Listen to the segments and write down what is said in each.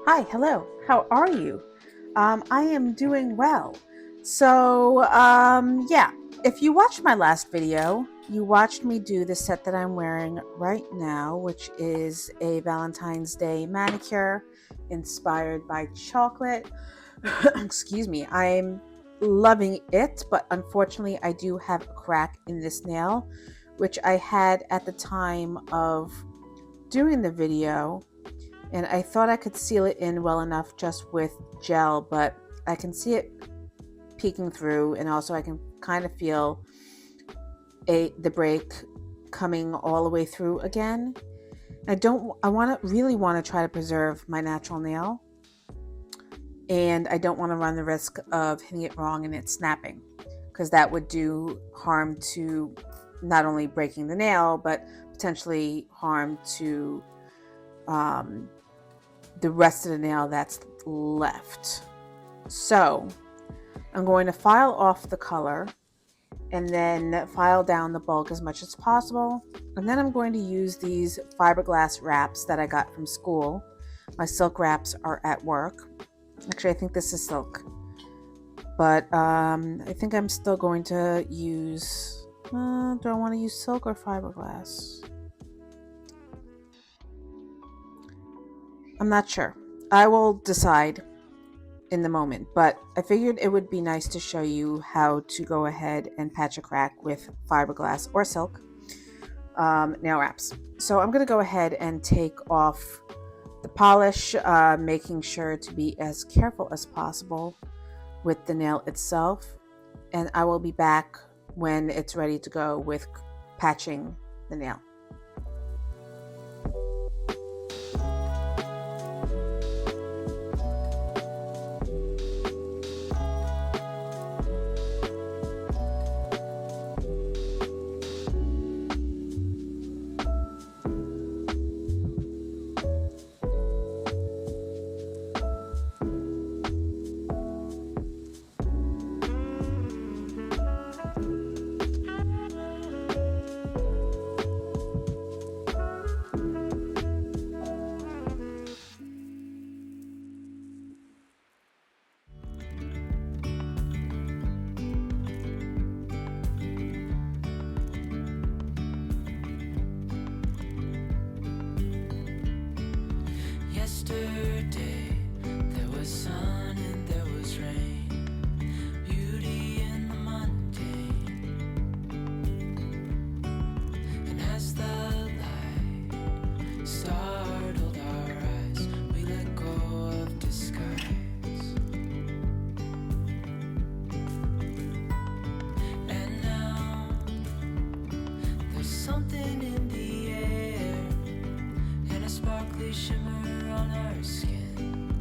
Hi, hello. How are you? I am doing well. Yeah, if you watched my last video, you watched me do the set that I'm wearing right now, which is a Valentine's Day manicure inspired by chocolate. Excuse me. I'm loving it, but unfortunately, I do have a crack in this nail, which I had at the time of doing the video, and I thought I could seal it in well enough just with gel, but I can see it peeking through, and also I can kind of feel the break coming all the way through again. I really want to try to preserve my natural nail, and I don't want to run the risk of hitting it wrong and it snapping, because that would do harm to not only breaking the nail, but potentially harm to the rest of the nail that's left. So I'm going to file off the color and then file down the bulk as much as possible. And then I'm going to use these fiberglass wraps that I got from school. My silk wraps are at work. Actually, I think this is silk, but I think I'm still going to use, do I want to use silk or fiberglass? I'm not sure. I will decide in the moment, but I figured it would be nice to show you how to go ahead and patch a crack with fiberglass or silk nail wraps. So I'm going to go ahead and take off the polish, making sure to be as careful as possible with the nail itself, and I will be back when it's ready to go with patching the nail. Yesterday, there was sun and there was rain, beauty in the mundane. And as the light startled our eyes, we let go of disguise. And now, there's something in the air, and a sparkly shimmer on our skin,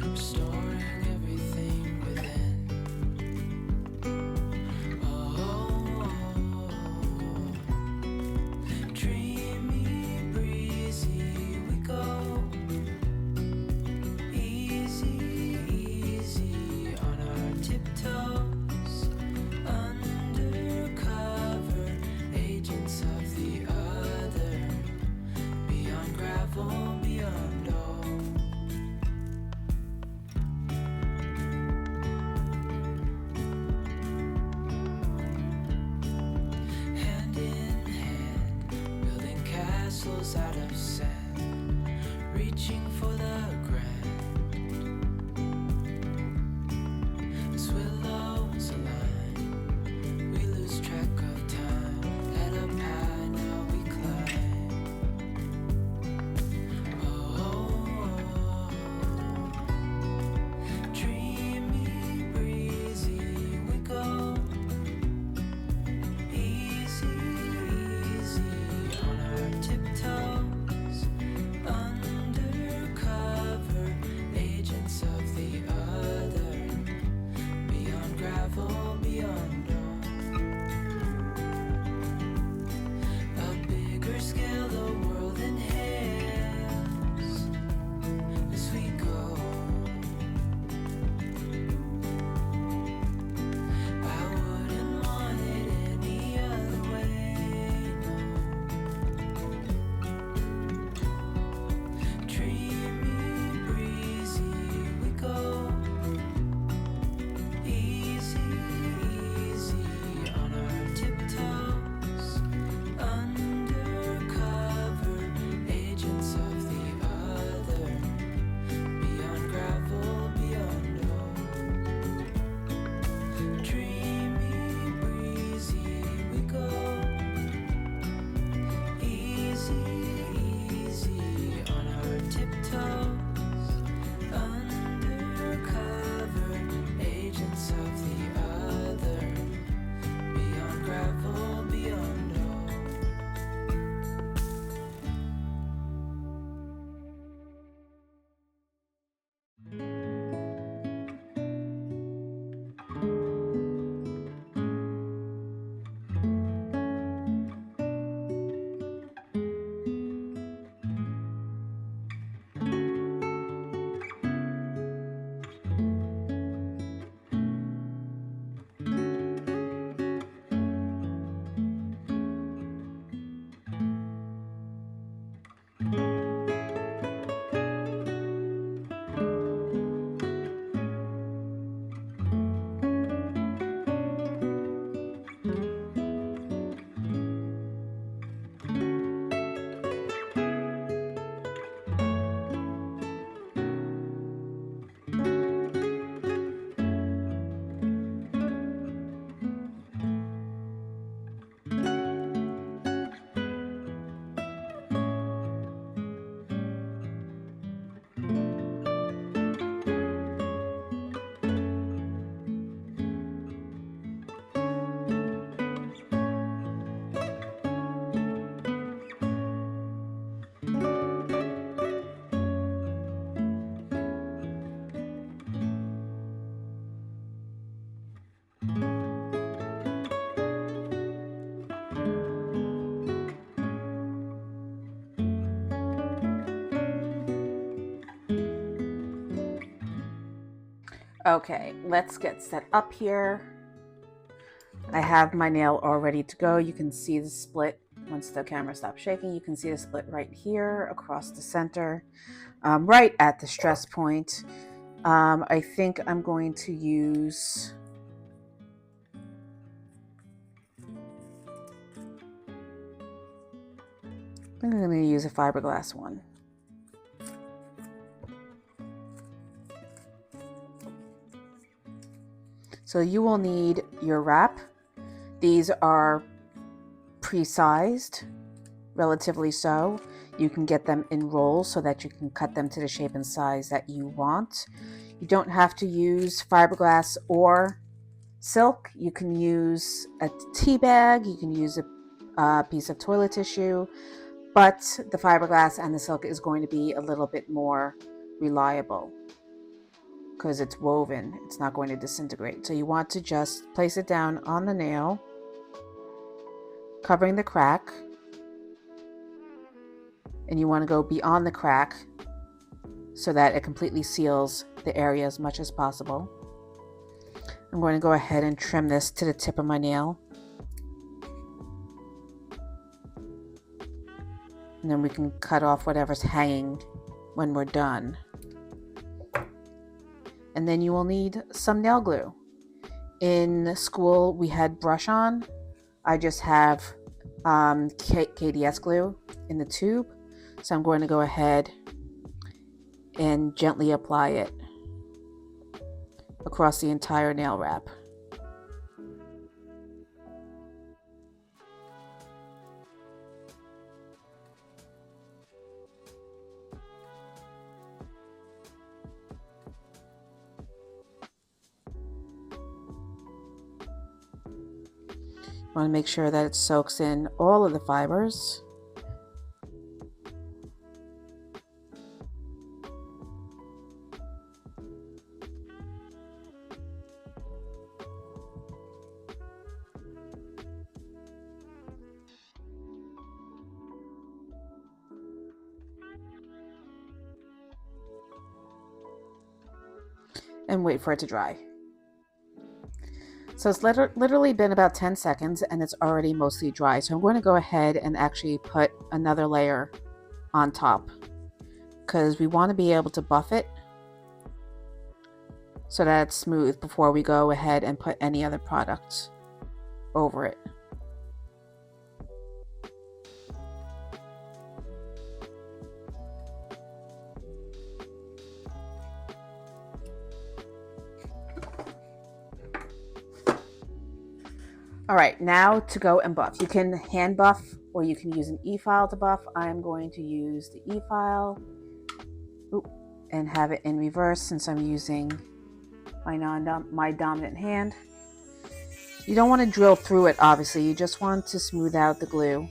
restoring everything within. Oh, dreamy, breezy, we go. Easy, easy on our tiptoes, undercover agents of the other. Beyond gravel, beyond all. Hand in hand, building castles out of sand, reaching for the grand. As willows align, we lose track of time. Head up high, now we climb. Dreamy, breezy, we go. Easy, easy on our tiptoes, Okay, let's get set up here. I have my nail all ready to go. You can see the split. Once the camera stops shaking, you can see the split right here across the center, right at the stress point. I think I'm going to use I'm going to use a fiberglass one. So you will need your wrap. These are pre-sized, relatively so. You can get them in rolls so that you can cut them to the shape and size that you want. You don't have to use fiberglass or silk. You can use a tea bag, you can use a piece of toilet tissue, but the fiberglass and the silk is going to be a little bit more reliable because it's woven. It's not going to disintegrate. So you want to just place it down on the nail, covering the crack, and you want to go beyond the crack so that it completely seals the area as much as possible. I'm going to go ahead and trim this to the tip of my nail. And then we can cut off whatever's hanging when we're done. And then you will need some nail glue. In school, we had brush on. I just have KDS glue in the tube. So I'm going to go ahead and gently apply it across the entire nail wrap. You want to make sure that it soaks in all of the fibers. And wait for it to dry. So it's literally been about 10 seconds and it's already mostly dry. So I'm going to go ahead and actually put another layer on top because we want to be able to buff it so that it's smooth before we go ahead and put any other products over it. All right, now to go and buff. You can hand buff or you can use an efile to buff. I'm going to use the efile and have it in reverse since I'm using my dominant hand. You don't want to drill through it, obviously. You just want to smooth out the glue.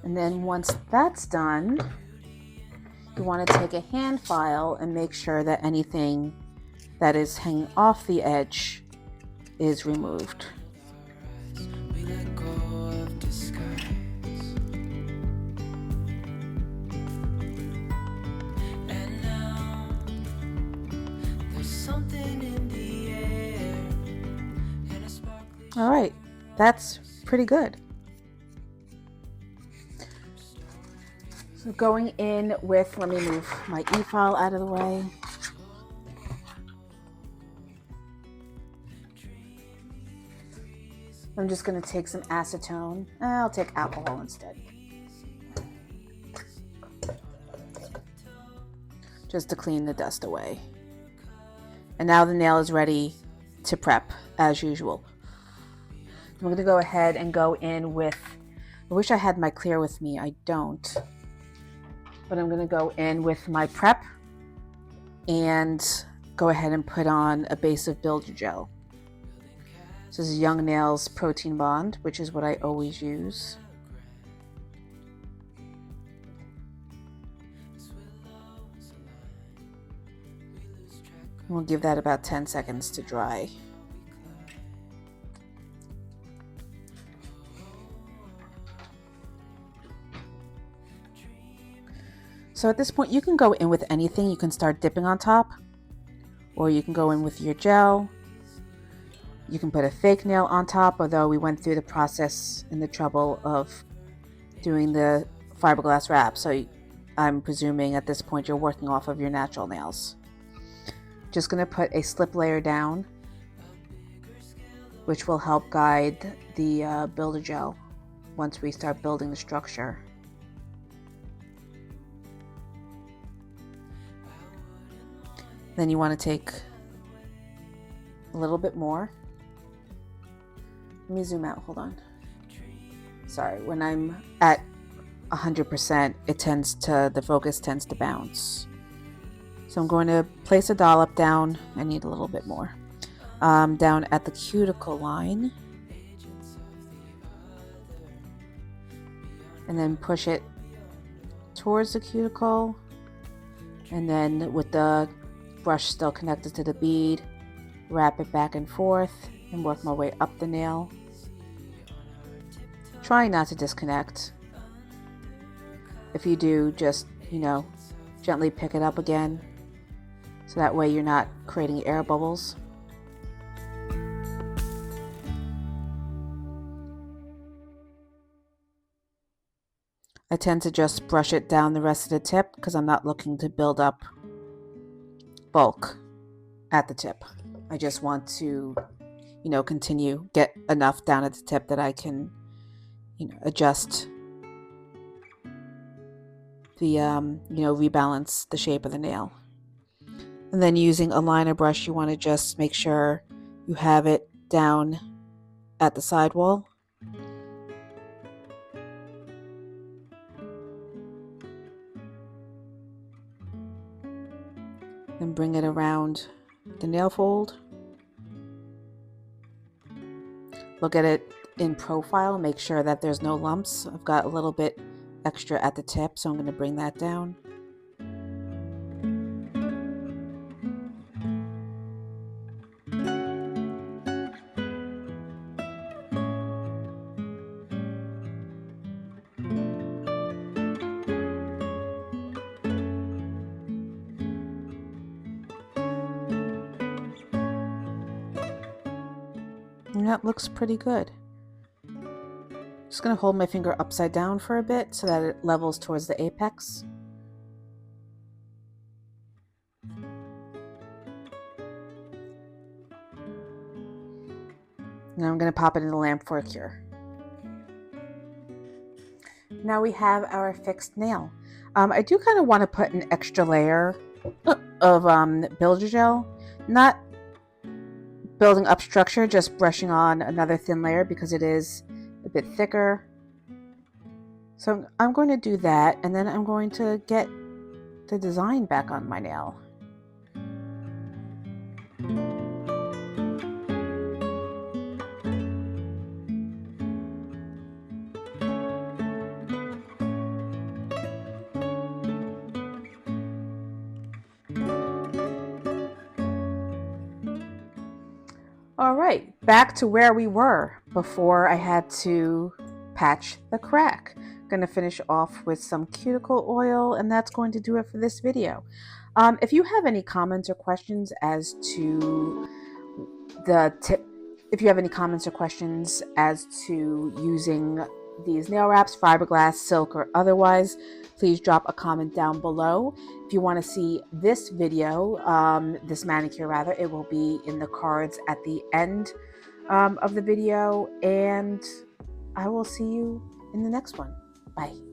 And then once that's done, you want to take a hand file and make sure that anything that is hanging off the edge is removed. All right, that's pretty good. So going in with, let me move my e-file out of the way. I'm just going to take some acetone. I'll take alcohol instead. Just to clean the dust away. And now the nail is ready to prep as usual. I'm going to go ahead and go in with, I wish I had my clear with me, I don't. But I'm going to go in with my prep and go ahead and put on a base of builder gel. This is Young Nails Protein Bond, which is what I always use. We'll give that about 10 seconds to dry. So at this point, you can go in with anything. You can start dipping on top, or you can go in with your gel. You can put a fake nail on top, although we went through the process and the trouble of doing the fiberglass wrap. So I'm presuming at this point you're working off of your natural nails. Just going to put a slip layer down, which will help guide the builder gel once we start building the structure. Then you want to take a little bit more. Let me zoom out, hold on. Sorry, when I'm at 100%, the focus tends to bounce. So I'm going to place a dollop down. I need a little bit more. Down at the cuticle line. And then push it towards the cuticle. And then with the brush still connected to the bead, wrap it back and forth and work my way up the nail. Try not to disconnect. If you do, just, gently pick it up again, so that way you're not creating air bubbles. I tend to just brush it down the rest of the tip because I'm not looking to build up bulk at the tip. I just want to, get enough down at the tip that I can, adjust the, rebalance the shape of the nail. And then using a liner brush, you want to just make sure you have it down at the sidewall. Then bring it around the nail fold. Look at it in profile, make sure that there's no lumps. I've got a little bit extra at the tip, so I'm going to bring that down. And that looks pretty good. Just going to hold my finger upside down for a bit so that it levels towards the apex. Now I'm going to pop it in the lamp for a cure. Now we have our fixed nail. I do kind of want to put an extra layer of builder gel. Not building up structure, just brushing on another thin layer because it is a bit thicker. So I'm going to do that, and then I'm going to get the design back on my nail. All right, back to where we were before I had to patch the crack. Going to finish off with some cuticle oil, and that's going to do it for this video. If you have any comments or questions as to the tip, if you have any comments or questions as to using these nail wraps, fiberglass, silk, or otherwise, please drop a comment down below. If you want to see this video, this manicure rather, it will be in the cards at the end of the video, and I will see you in the next one. Bye.